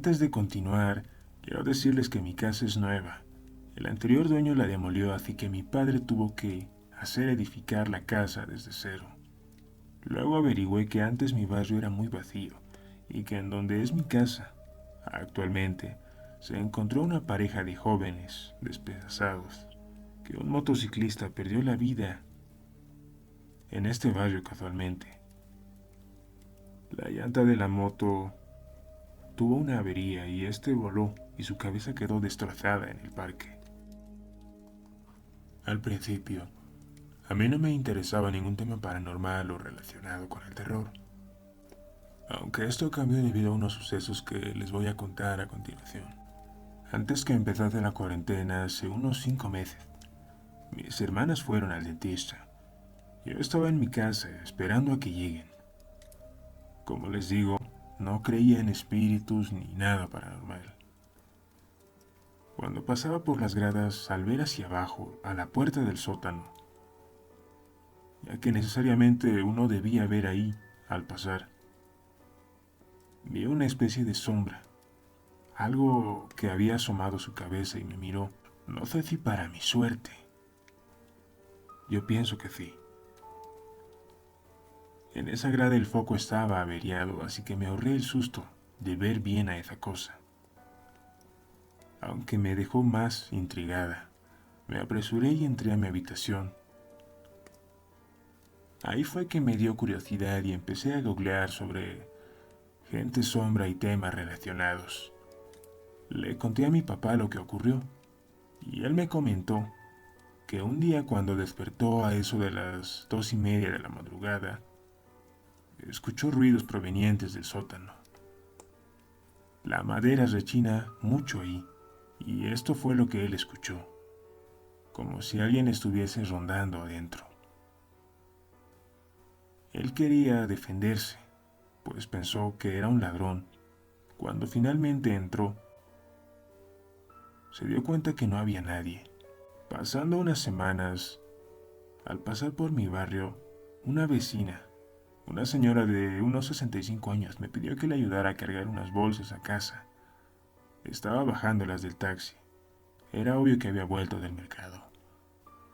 antes de continuar, quiero decirles que mi casa es nueva. El anterior dueño la demolió, así que mi padre tuvo que hacer edificar la casa desde cero. Luego averigüé que antes mi barrio era muy vacío y que en donde es mi casa, actualmente, se encontró una pareja de jóvenes despedazados, que un motociclista perdió la vida en este barrio casualmente. La llanta de la moto tuvo una avería y este voló y su cabeza quedó destrozada en el parque. Al principio, a mí no me interesaba ningún tema paranormal o relacionado con el terror, aunque esto cambió debido a unos sucesos que les voy a contar a continuación. Antes que empezase la cuarentena, hace unos 5 meses, mis hermanas fueron al dentista. Yo estaba en mi casa esperando a que lleguen. Como les digo, no creía en espíritus ni nada paranormal. Cuando pasaba por las gradas, al ver hacia abajo, a la puerta del sótano, ya que necesariamente uno debía ver ahí al pasar, vi una especie de sombra, algo que había asomado su cabeza y me miró. No sé si para mi suerte. Yo pienso que sí. En esa grada el foco estaba averiado, así que me ahorré el susto de ver bien a esa cosa. Aunque me dejó más intrigada, me apresuré y entré a mi habitación. Ahí fue que me dio curiosidad y empecé a googlear sobre gente sombra y temas relacionados. Le conté a mi papá lo que ocurrió y él me comentó que un día cuando despertó a eso de las 2:30 de la madrugada, escuchó ruidos provenientes del sótano. La madera rechina mucho ahí, y esto fue lo que él escuchó, como si alguien estuviese rondando adentro. Él quería defenderse, pues pensó que era un ladrón. Cuando finalmente entró, se dio cuenta que no había nadie. Pasando unas semanas, al pasar por mi barrio, una vecina, una señora de unos 65 años, me pidió que le ayudara a cargar unas bolsas a casa. Estaba bajándolas del taxi. Era obvio que había vuelto del mercado.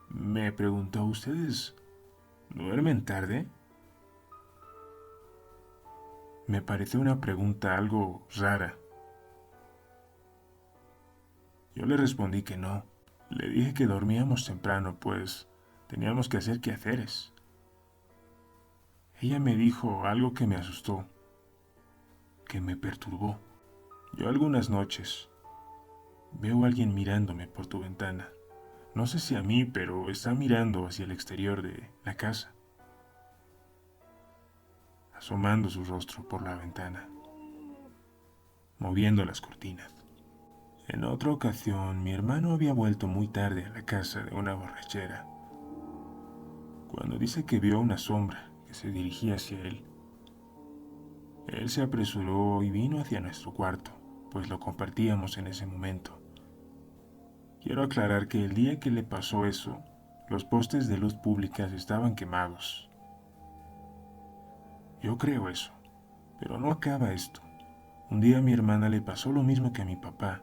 Me preguntó: ¿ustedes duermen tarde? Me pareció una pregunta algo rara. Yo le respondí que no. Le dije que dormíamos temprano, pues teníamos que hacer quehaceres. Ella me dijo algo que me asustó, que me perturbó. Yo algunas noches veo a alguien mirándome por tu ventana. No sé si a mí, pero está mirando hacia el exterior de la casa, asomando su rostro por la ventana, moviendo las cortinas. En otra ocasión, mi hermano había vuelto muy tarde a la casa de una borrachera, cuando dice que vio una sombra que se dirigía hacia él. Él se apresuró y vino hacia nuestro cuarto, pues lo compartíamos en ese momento. Quiero aclarar que el día que le pasó eso, los postes de luz públicas estaban quemados. Yo creo eso, pero no acaba esto. Un día a mi hermana le pasó lo mismo que a mi papá.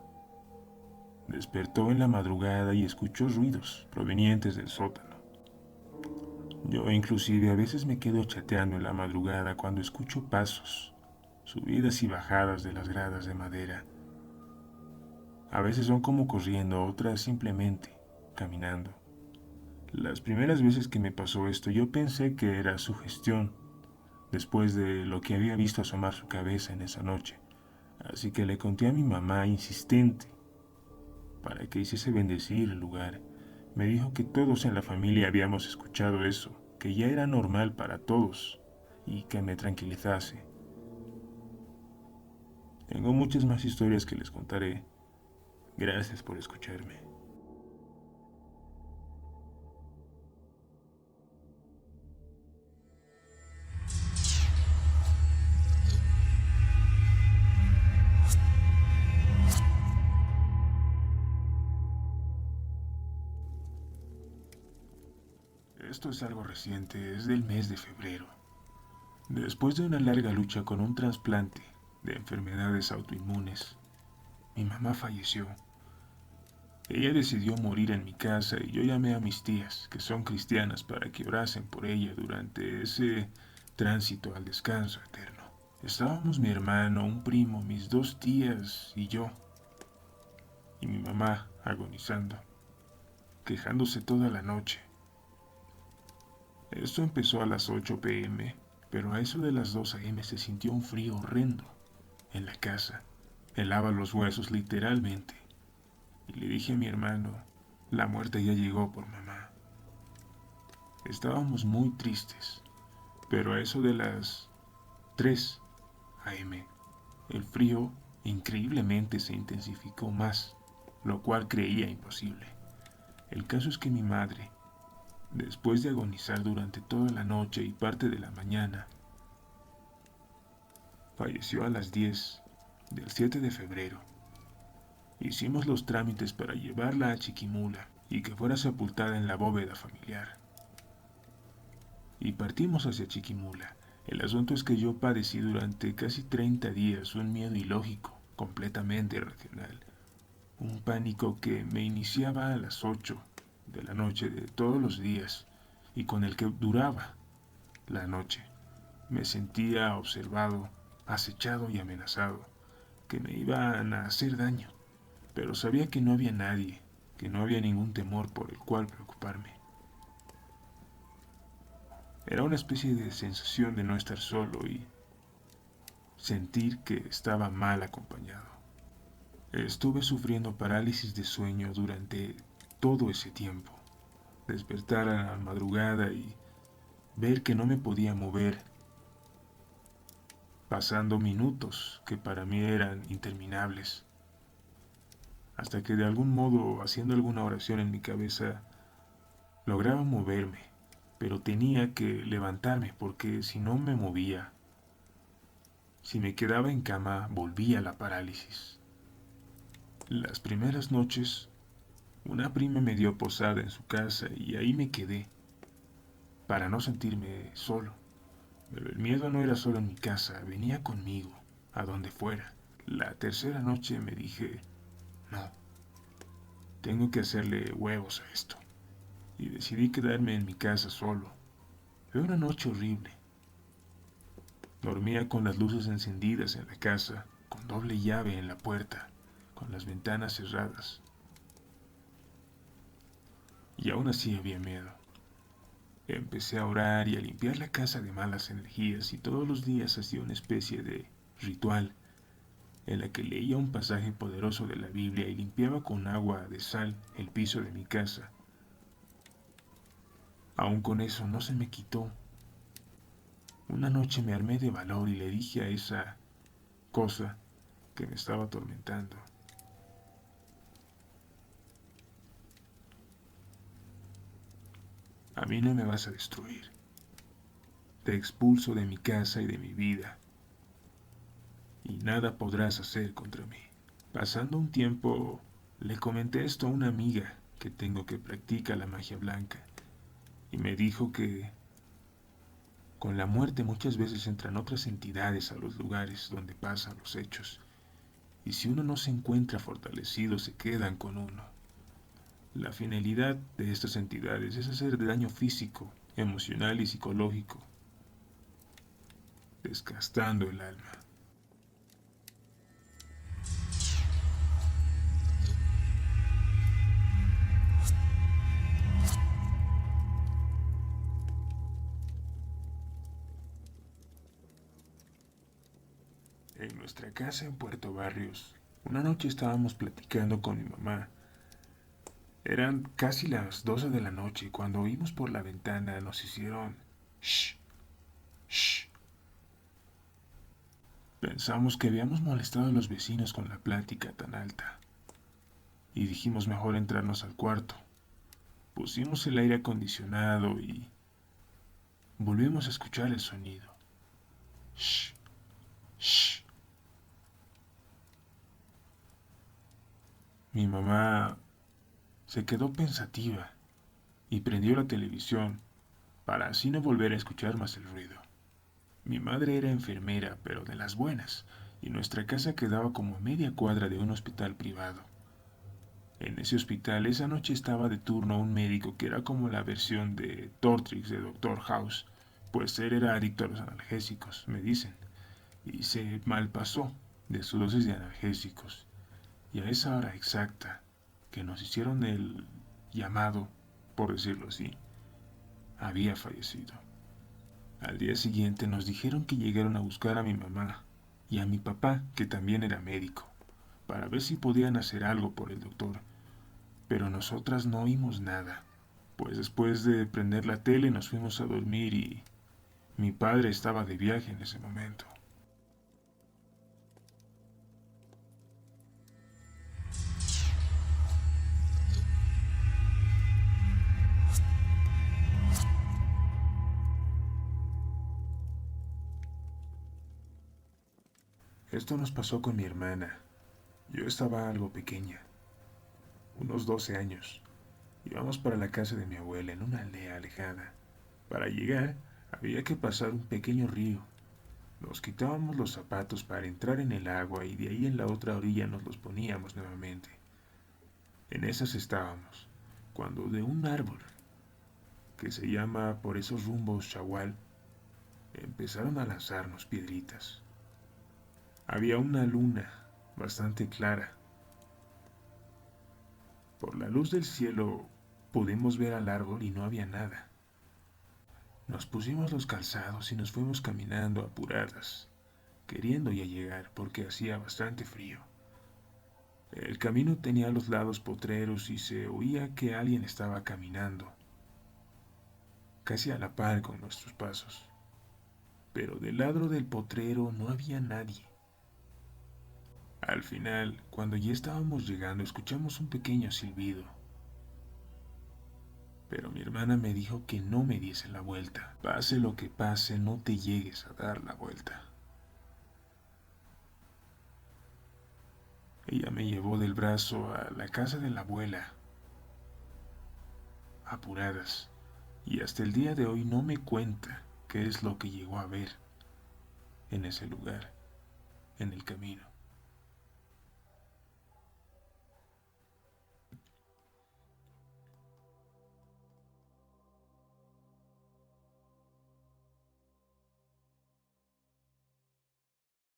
Despertó en la madrugada y escuchó ruidos provenientes del sótano. Yo inclusive a veces me quedo chateando en la madrugada cuando escucho pasos, subidas y bajadas de las gradas de madera. A veces son como corriendo, otras simplemente caminando. Las primeras veces que me pasó esto yo pensé que era sugestión, después de lo que había visto asomar su cabeza en esa noche. Así que le conté a mi mamá insistente para que hiciese bendecir el lugar. Me dijo que todos en la familia habíamos escuchado eso, que ya era normal para todos y que me tranquilizase. Tengo muchas más historias que les contaré. Gracias por escucharme. Esto es algo reciente, es del mes de febrero. Después de una larga lucha con un trasplante de enfermedades autoinmunes, mi mamá falleció. Ella decidió morir en mi casa y yo llamé a mis tías, que son cristianas, para que orasen por ella durante ese tránsito al descanso eterno. Estábamos mi hermano, un primo, mis dos tías y yo, y mi mamá agonizando, quejándose toda la noche. Esto empezó a las 8 p.m., pero a eso de las 2 a.m. se sintió un frío horrendo en la casa. Helaba los huesos literalmente. Y le dije a mi hermano, la muerte ya llegó por mamá. Estábamos muy tristes, pero a eso de las 3 a.m., el frío increíblemente se intensificó más, lo cual creía imposible. El caso es que mi madre, después de agonizar durante toda la noche y parte de la mañana, falleció a las 10 del 7 de febrero. Hicimos los trámites para llevarla a Chiquimula y que fuera sepultada en la bóveda familiar. Y partimos hacia Chiquimula. El asunto es que yo padecí durante casi 30 días un miedo ilógico, completamente irracional. Un pánico que me iniciaba a las 8 de la noche de todos los días y con el que duraba la noche. Me sentía observado, acechado y amenazado, que me iban a hacer daño, pero sabía que no había nadie, que no había ningún temor por el cual preocuparme. Era una especie de sensación de no estar solo y sentir que estaba mal acompañado. Estuve sufriendo parálisis de sueño durante todo ese tiempo. Despertar a la madrugada y ver que no me podía mover, pasando minutos que para mí eran interminables, hasta que de algún modo, haciendo alguna oración en mi cabeza, lograba moverme, pero tenía que levantarme porque si no me movía, si me quedaba en cama, volvía a la parálisis. Las primeras noches, una prima me dio posada en su casa y ahí me quedé, para no sentirme solo. Pero el miedo no era solo en mi casa, venía conmigo, a donde fuera. La tercera noche me dije, no, tengo que hacerle huevos a esto. Y decidí quedarme en mi casa solo. Fue una noche horrible. Dormía con las luces encendidas en la casa, con doble llave en la puerta, con las ventanas cerradas. Y aún así había miedo. Empecé a orar y a limpiar la casa de malas energías y todos los días hacía una especie de ritual en la que leía un pasaje poderoso de la Biblia y limpiaba con agua de sal el piso de mi casa. Aún con eso no se me quitó. Una noche me armé de valor y le dije a esa cosa que me estaba atormentando, a mí no me vas a destruir. Te expulso de mi casa y de mi vida, y nada podrás hacer contra mí. Pasando un tiempo, le comenté esto a una amiga que tengo que practica la magia blanca, y me dijo que con la muerte muchas veces entran otras entidades a los lugares donde pasan los hechos, y si uno no se encuentra fortalecido, se quedan con uno. La finalidad de estas entidades es hacer daño físico, emocional y psicológico, desgastando el alma. En nuestra casa en Puerto Barrios, una noche estábamos platicando con mi mamá. Eran casi las 12 de la noche y cuando oímos por la ventana nos hicieron shh, shh. Pensamos que habíamos molestado a los vecinos con la plática tan alta y dijimos mejor entrarnos al cuarto. Pusimos el aire acondicionado y volvimos a escuchar el sonido. Shh, shh. Mi mamá se quedó pensativa y prendió la televisión para así no volver a escuchar más el ruido. Mi madre era enfermera, pero de las buenas, y nuestra casa quedaba como a media cuadra de un hospital privado. En ese hospital esa noche estaba de turno un médico que era como la versión de Tortrix de Doctor House, pues él era adicto a los analgésicos, me dicen, y se malpasó de su dosis de analgésicos. Y a esa hora exacta que nos hicieron el llamado, por decirlo así, había fallecido. Al día siguiente nos dijeron que llegaron a buscar a mi mamá y a mi papá, que también era médico, para ver si podían hacer algo por el doctor. Pero nosotras no oímos nada, pues después de prender la tele nos fuimos a dormir y mi padre estaba de viaje en ese momento. Esto nos pasó con mi hermana. Yo estaba algo pequeña, unos 12 años. Íbamos para la casa de mi abuela en una aldea alejada. Para llegar había que pasar un pequeño río. Nos quitábamos los zapatos para entrar en el agua y de ahí en la otra orilla nos los poníamos nuevamente. En esas estábamos, cuando de un árbol, que se llama por esos rumbos chagual, empezaron a lanzarnos piedritas. Había una luna bastante clara. Por la luz del cielo pudimos ver al árbol y no había nada. Nos pusimos los calzados y nos fuimos caminando apuradas, queriendo ya llegar porque hacía bastante frío. El camino tenía a los lados potreros y se oía que alguien estaba caminando, casi a la par con nuestros pasos. Pero del lado del potrero no había nadie. Al final, cuando ya estábamos llegando, escuchamos un pequeño silbido. Pero mi hermana me dijo que no me diese la vuelta. Pase lo que pase, no te llegues a dar la vuelta. Ella me llevó del brazo a la casa de la abuela, apuradas, y hasta el día de hoy no me cuenta qué es lo que llegó a ver en ese lugar, en el camino.